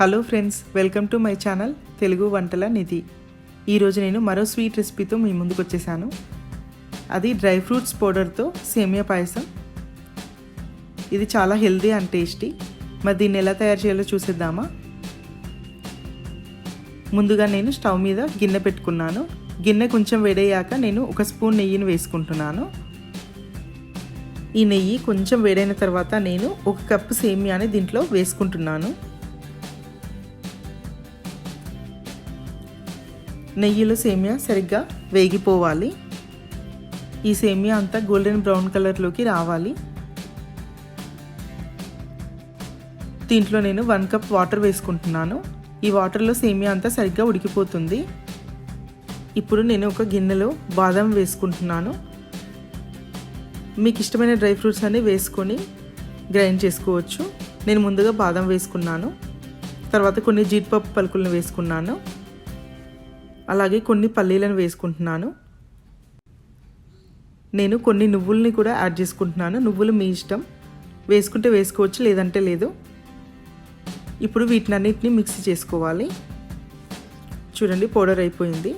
Hello friends, welcome to my channel Telugu వంటల నిధి. ఈరోజు నేను మరో స్వీట్ రెసిపీతో మీ ముందుకు వచ్చేసాను. అది డ్రై ఫ్రూట్స్ పౌడర్తో సేమియా పాయసం. ఇది చాలా హెల్దీ అండ్ టేస్టీ. మరి దీన్ని ఎలా తయారు చేయాలో చూసేద్దామా? ముందుగా నేను స్టవ్ మీద గిన్నె పెట్టుకున్నాను. గిన్నె కొంచెం వేడయ్యాక నేను 1 స్పూన్ నెయ్యిని వేసుకుంటున్నాను. ఈ నెయ్యి కొంచెం వేడైన తర్వాత నేను 1 కప్పు సేమియాని దీంట్లో వేసుకుంటున్నాను. నెయ్యిలో సేమియా సరిగ్గా వేగిపోవాలి. ఈ సేమియా అంతా గోల్డెన్ బ్రౌన్ కలర్లోకి రావాలి. దీంట్లో నేను 1 కప్ వాటర్ వేసుకుంటున్నాను. ఈ వాటర్లో సేమియా అంతా సరిగ్గా ఉడికిపోతుంది. ఇప్పుడు నేను ఒక గిన్నెలో బాదం వేసుకుంటున్నాను. మీకు ఇష్టమైన డ్రై ఫ్రూట్స్ అన్ని వేసుకొని గ్రైండ్ చేసుకోవచ్చు. నేను ముందుగా బాదం వేసుకున్నాను. తర్వాత కొన్ని జీడిపప్పు పలుకులను వేసుకున్నాను. అలాగే కొన్ని పల్లీలను వేసుకుంటున్నాను. నేను కొన్ని నువ్వుల్ని కూడా యాడ్ చేసుకుంటున్నాను. నువ్వులు మీ ఇష్టం, వేసుకుంటే వేసుకోవచ్చు, లేదంటే లేదు. ఇప్పుడు వీటినన్నిటిని మిక్స్ చేసుకోవాలి. చూడండి, పౌడర్ అయిపోయింది.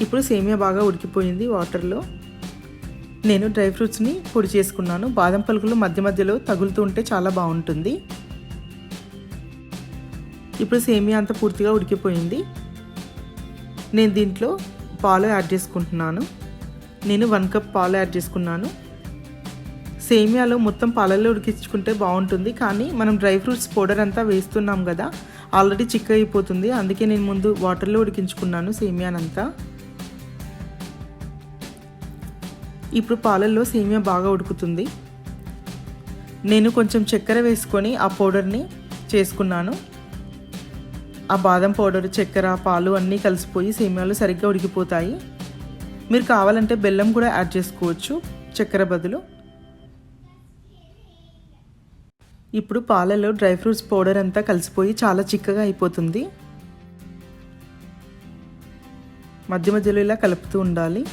ఇప్పుడు సేమియా బాగా ఉడికిపోయింది వాటర్లో. నేను డ్రై ఫ్రూట్స్ని పొడి చేసుకున్నాను. బాదం పలుకులు మధ్య మధ్యలో తగులుతూ ఉంటే చాలా బాగుంటుంది. ఇప్పుడు సేమియా అంతా పూర్తిగా ఉడికిపోయింది. నేను దీంట్లో పాలు యాడ్ చేసుకుంటున్నాను. నేను 1 కప్ పాలు యాడ్ చేసుకున్నాను. సేమియాలో మొత్తం పాలల్లో ఉడికించుకుంటే బాగుంటుంది, కానీ మనం డ్రై ఫ్రూట్స్ పౌడర్ అంతా వేస్తున్నాం కదా, ఆల్రెడీ చిక్క అయిపోతుంది. అందుకే నేను ముందు వాటర్లో ఉడికించుకున్నాను సేమియానంతా. ఇప్పుడు పాలల్లో సేమియా బాగా ఉడుకుతుంది. నేను కొంచెం చక్కెర వేసుకొని ఆ పౌడర్ని చేసుకున్నాను. ఆ బాదం పౌడర్, చక్కెర, పాలు అన్నీ కలిసిపోయి సేమియాలు సరిగ్గా ఉడికిపోతాయి. మీరు కావాలంటే బెల్లం కూడా యాడ్ చేసుకోవచ్చు చక్కెర బదులు. ఇప్పుడు పాలలో డ్రై ఫ్రూట్స్ పౌడర్ అంతా కలిసిపోయి చాలా చిక్కగా అయిపోతుంది. మధ్య మధ్యలో ఇలా కలుపుతూ ఉండాలి.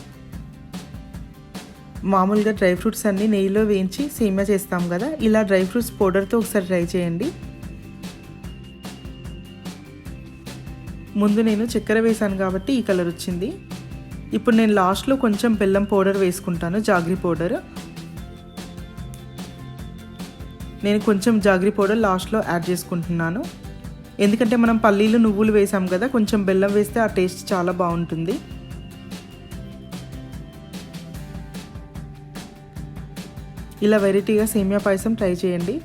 మామూలుగా డ్రై ఫ్రూట్స్ అన్నీ నెయ్యిలో వేయించి సేమియా చేస్తాం కదా, ఇలా డ్రై ఫ్రూట్స్ పౌడర్తో ఒకసారి ట్రై చేయండి. ముందు నేను చక్కెర వేసాను కాబట్టి ఈ కలర్ వచ్చింది. ఇప్పుడు నేను లాస్ట్లో కొంచెం బెల్లం పౌడర్ వేసుకుంటాను, జాగ్రీ పౌడర్. నేను కొంచెం జాగ్రీ పౌడర్ లాస్ట్లో యాడ్ చేసుకుంటున్నాను. ఎందుకంటే మనం పల్లీలు, నువ్వులు వేసాం కదా, కొంచెం బెల్లం వేస్తే ఆ టేస్ట్ చాలా బాగుంటుంది. ఇలా వెరైటీగా సేమియా పాయసం ట్రై చేయండి.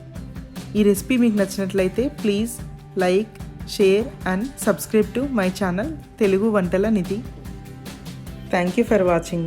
ఈ రెసిపీ మీకు నచ్చినట్లయితే please like, share and subscribe to my channel Telugu Vantala Nidhi. Thank you for watching.